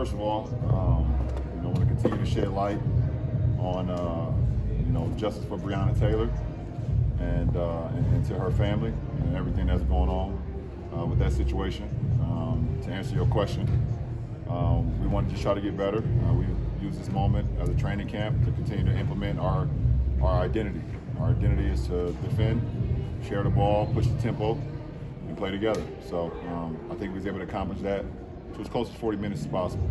first of all, I want to continue to shed light on, justice for Breonna Taylor and to her family and everything that's going on with that situation. To answer your question, we want to just try to get better. We use this moment as a training camp to continue to implement our identity. Our identity is to defend, share the ball, push the tempo, and play together. So I think we was able to accomplish that to as close as 40 minutes as possible.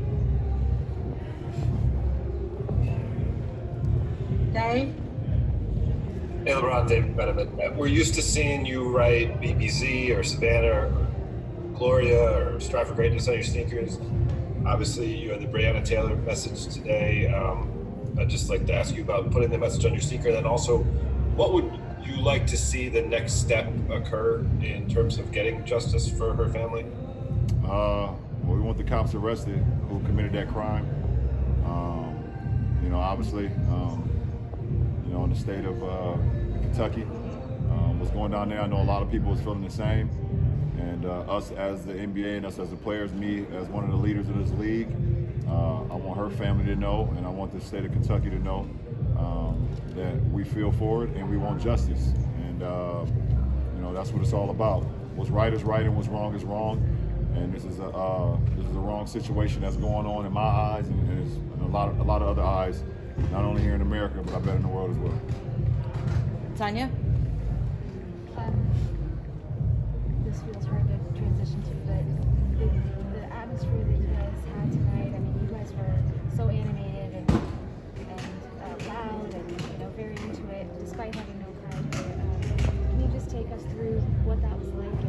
Dave? Hey, LeBron, David Benjamin. We're used to seeing you write BBZ or Savannah or Gloria or Strive for Greatness on your sneakers. Obviously, you had the Breonna Taylor message today. I'd just like to ask you about putting the message on your sneaker. And then also, what would you like to see the next step occur in terms of getting justice for her family? Well, we want the cops arrested who committed that crime. Obviously, in the state of Kentucky, what's going down there, I know a lot of people is feeling the same. And us as the NBA and us as the players, me as one of the leaders of this league, I want her family to know, and I want the state of Kentucky to know that we feel for it and we want justice. And that's what it's all about. What's right is right and what's wrong is wrong. And this is a wrong situation that's going on in my eyes and it's in a lot of other eyes, not only here in America, but I bet in the world as well. Tanya? This feels hard to transition to, but the atmosphere that you guys had tonight, I mean, you guys were so animated and loud and very into it, despite having no crowd here. Can you just take us through what that was like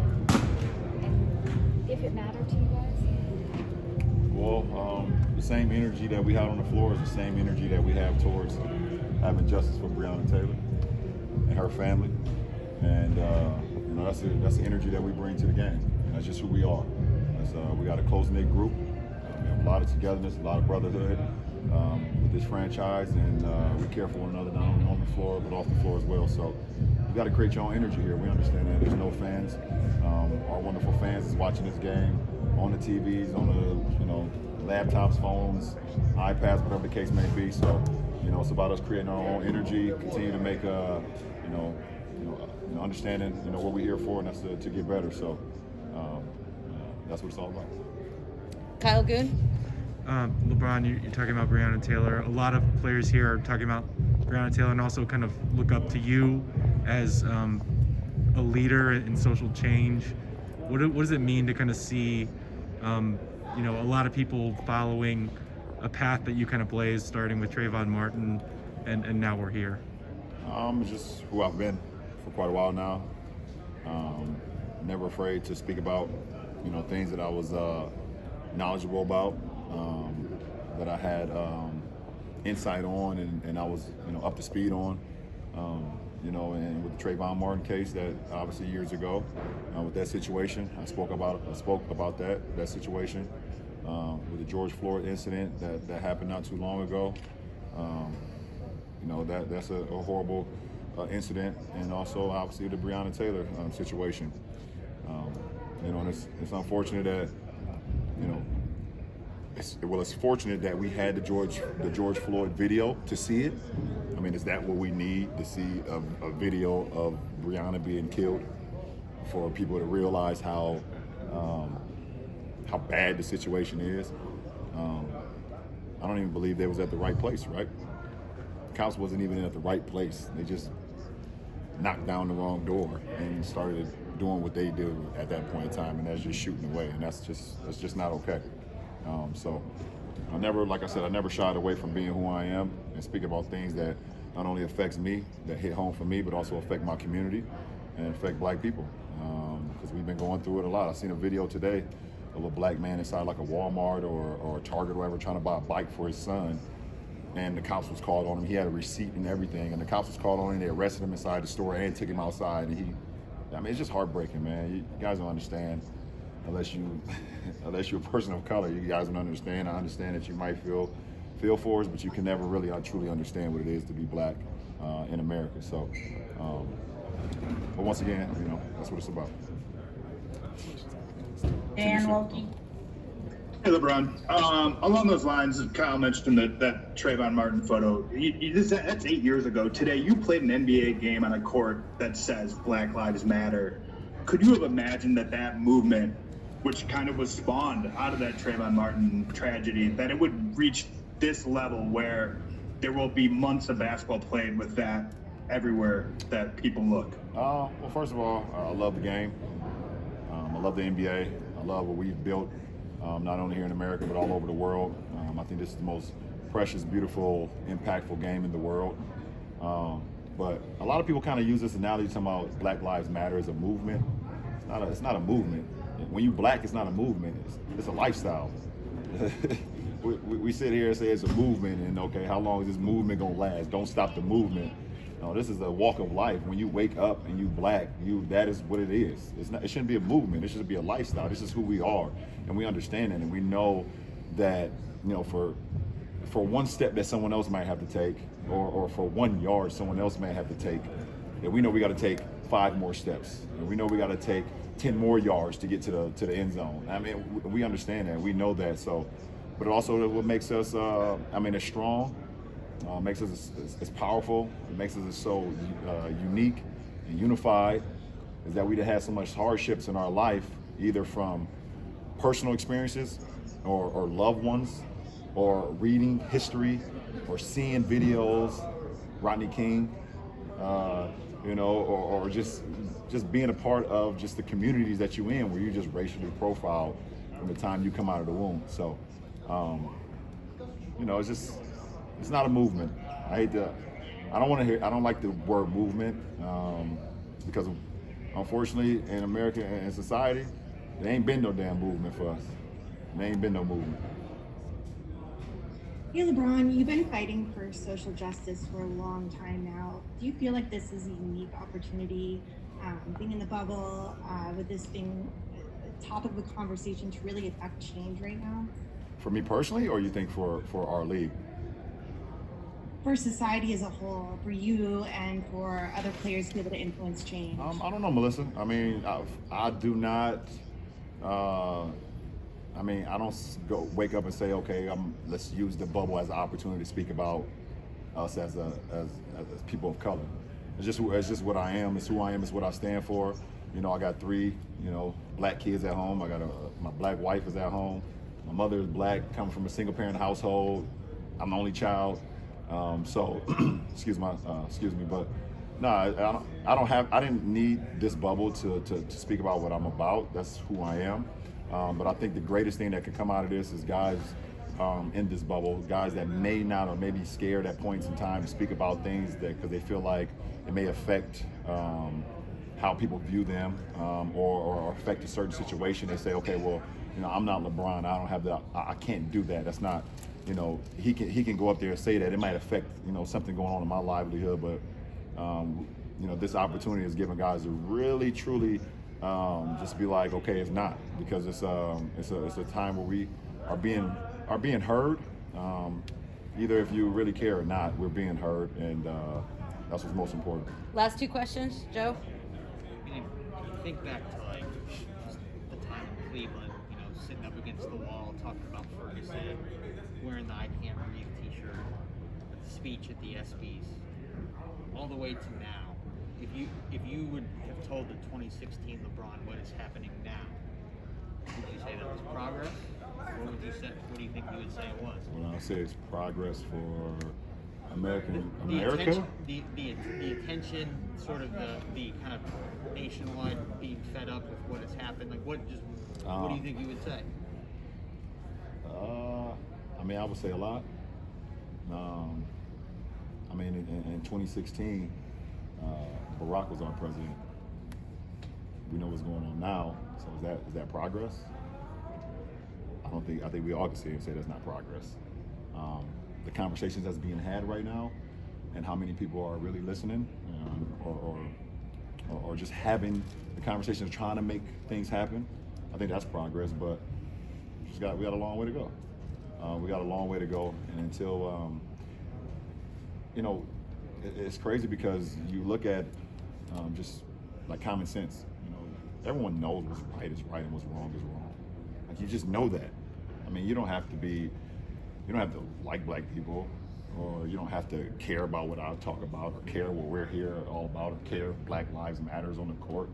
and if it mattered to you guys? Well, the same energy that we had on the floor is the same energy that we have towards having justice for Breonna Taylor and her family. And that's the energy that we bring to the game. And that's just who we are. We got a close-knit group. We have a lot of togetherness, a lot of brotherhood with this franchise, and we care for one another not only on the floor but off the floor as well. So you got to create your own energy here. We understand that there's no fans. Our wonderful fans is watching this game on the TVs, on the laptops, phones, iPads, whatever the case may be. So it's about us creating our own energy, continue to make understanding what we're here for, and that's to get better. So that's what it's all about. Kyle Goon? LeBron, you're talking about Breonna Taylor. A lot of players here are talking about Breonna Taylor and also kind of look up to you as a leader in social change. What does it mean to kind of see, a lot of people following a path that you kind of blazed, starting with Trayvon Martin, and now we're here? Just who I've been for quite a while now. Never afraid to speak about, things that I was knowledgeable about, that I had insight on, and I was, up to speed on. And with the Trayvon Martin case, that obviously years ago, with that situation, I spoke about that situation. With the George Floyd incident that happened not too long ago, that's a horrible incident, and also obviously the Breonna Taylor situation. And it's unfortunate that it's fortunate that we had the George Floyd video to see it. I mean, is that what we need, to see a video of Breonna being killed, for people to realize how bad the situation is? I don't even believe they was at the right place, right? The cops wasn't even at the right place. They just knocked down the wrong door and started doing what they do at that point in time, and that's just shooting away, and that's just not okay. So I never shied away from being who I am and speak about things that not only affects me, that hit home for me, but also affect my community and affect black people, because we've been going through it a lot. I seen a video today of a black man inside like a Walmart or a Target or whatever, trying to buy a bike for his son, and the cops was called on him. He had a receipt and everything, and the cops was called on him. They arrested him inside the store and took him outside, and it's just heartbreaking, man. You guys don't understand unless you're a person of color. You guys don't understand. I understand that you might feel for us, but you can never really truly understand what it is to be black in America. So, but once again, that's what it's about. Dan Wilkie. Hey, LeBron. Along those lines, Kyle mentioned that Trayvon Martin photo. That's 8 years ago. Today, you played an NBA game on a court that says Black Lives Matter. Could you have imagined that movement, which kind of was spawned out of that Trayvon Martin tragedy, that it would reach this level where there will be months of basketball played with that everywhere that people look? Well, first of all, I love the game. I love the NBA. I love what we've built, not only here in America, but all over the world. I think this is the most precious, beautiful, impactful game in the world. But a lot of people kind of use this analogy talking about Black Lives Matter as a movement. It's not a movement. When you black, it's not a movement. It's a lifestyle. we sit here and say it's a movement, and okay, how long is this movement gonna last? Don't stop the movement. No, this is a walk of life. When you wake up and you black, that is what it is. It shouldn't be a movement. It should be a lifestyle. This is who we are, and we understand it, and we know that for one step that someone else might have to take, or for 1 yard someone else may have to take, that we know we got to take 5 more steps, and we know we got to take 10 more yards to get to the end zone. I mean, we understand that. We know that. So, but also what makes us, as strong. Makes us as powerful. It makes us so unique and unified. Is that we had so much hardships in our life, either from personal experiences, or loved ones, or reading history, or seeing videos, Rodney King, or just being a part of just the communities that you're in, where you're just racially profiled from the time you come out of the womb. So, it's not a movement. I don't like the word movement, because unfortunately in America and society, there ain't been no damn movement for us. There ain't been no movement. Hey LeBron, you've been fighting for social justice for a long time now. Do you feel like this is a unique opportunity, being in the bubble, with this being a topic of conversation, to really affect change right now? For me personally, or you think for our league? For society as a whole, for you and for other players to be able to influence change? I don't know, Melissa. I mean, I do not. I don't go wake up and say, okay, let's use the bubble as an opportunity to speak about us as people of color. It's just what I am. It's who I am. It's what I stand for. I got 3, black kids at home. I got my black wife is at home. My mother is black, coming from a single parent household. I'm the only child. So, excuse me, but no, I didn't need this bubble to speak about what I'm about. That's who I am. But I think the greatest thing that could come out of this is guys in this bubble, guys that may not or may be scared at points in time to speak about things because they feel like it may affect how people view them, or affect a certain situation. They say, okay, well, I'm not LeBron. I don't have I can't do that. That's not. He can go up there and say that. It might affect, something going on in my livelihood, but, this opportunity is giving guys to really, truly just be like, okay, it's not, because it's a time where we are being heard. Either if you really care or not, we're being heard, and that's what's most important. Last 2 questions, Joe. If you think back to the time in Cleveland, sitting up against the wall talking about Ferguson, wearing the I Can't Breathe t-shirt, the speech at the ESPYs, all the way to now. If you would have told the 2016 LeBron what is happening now, would you say that was progress? What do you think you would say it was? Well, I say it's progress for America. The attention, sort of the kind of nationwide being fed up with what has happened. What do you think you would say? I would say a lot. In 2016, Barack was our president. We know what's going on now. So is that progress? I think we all can sit here and say that's not progress. The conversations that's being had right now, and how many people are really listening, or just having the conversations, trying to make things happen. I think that's progress, but we got a long way to go. We got a long way to go, and until it's crazy because you look at just like common sense. Everyone knows what's right is right and what's wrong is wrong. Like, you just know that. mean, you don't have to like black people, or you don't have to care about what I talk about, or care what we're here all about, or care if Black Lives Matters on the court.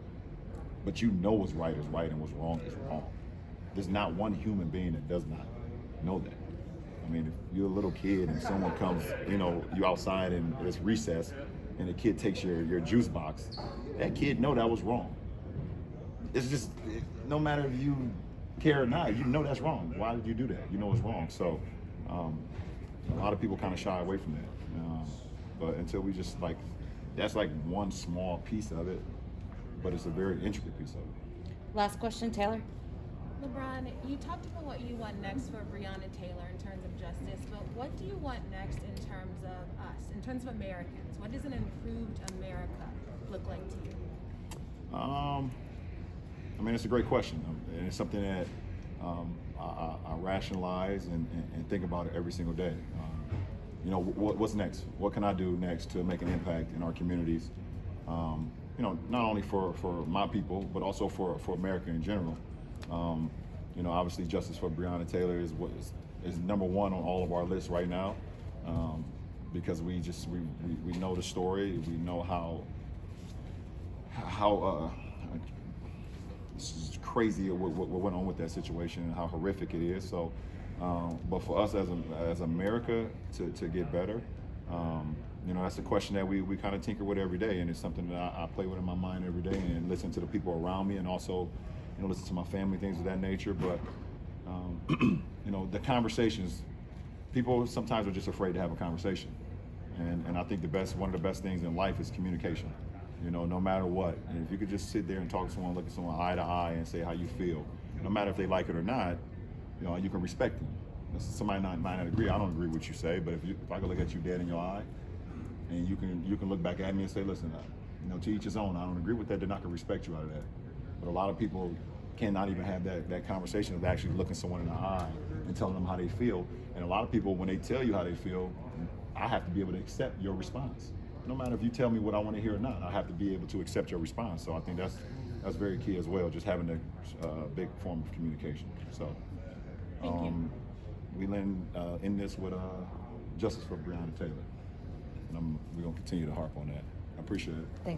But you know what's right is right and what's wrong is wrong. There's not one human being that does not know that. I mean, if you're a little kid and someone comes, you outside and it's recess, and a kid takes your juice box, that kid know that was wrong. It's just, no matter if you care or not, you know that's wrong. Why did you do that? You know it's wrong. So a lot of people kind of shy away from that. But until we just that's like one small piece of it, but it's a very intricate piece of it. Last question, Taylor. LeBron, you talked about what you want next for Breonna Taylor in terms of justice, but what do you want next in terms of us, in terms of Americans? What does an improved America look like to you? I mean, it's a great question, and it's something that I rationalize and think about it every single day. What's next? What can I do next to make an impact in our communities? Not only for my people, but also for America in general. Obviously justice for Breonna Taylor is number one on all of our lists right now, because we know the story. We know how this is crazy what went on with that situation and how horrific it is. So, but for us as America to get better, that's a question that we kind of tinker with every day, and it's something that I play with in my mind every day, and listen to the people around me, and also listen to my family, things of that nature. But the conversations, people sometimes are just afraid to have a conversation, and I think one of the best things in life is communication. No matter what, and if you could just sit there and talk to someone, look at someone eye to eye, and say how you feel, no matter if they like it or not, you can respect them. Somebody might not agree. I don't agree with what you say, but if I could look at you dead in your eye, and you can look back at me and say, listen, to each his own. I don't agree with that. Then I can respect you out of that. But a lot of people cannot even have that conversation of actually looking someone in the eye and telling them how they feel. And a lot of people, when they tell you how they feel, I have to be able to accept your response. No matter if you tell me what I want to hear or not, I have to be able to accept your response. So I think that's very key as well, just having a big form of communication. So we end this with justice for Breonna Taylor. And we're going to continue to harp on that. I appreciate it. Thank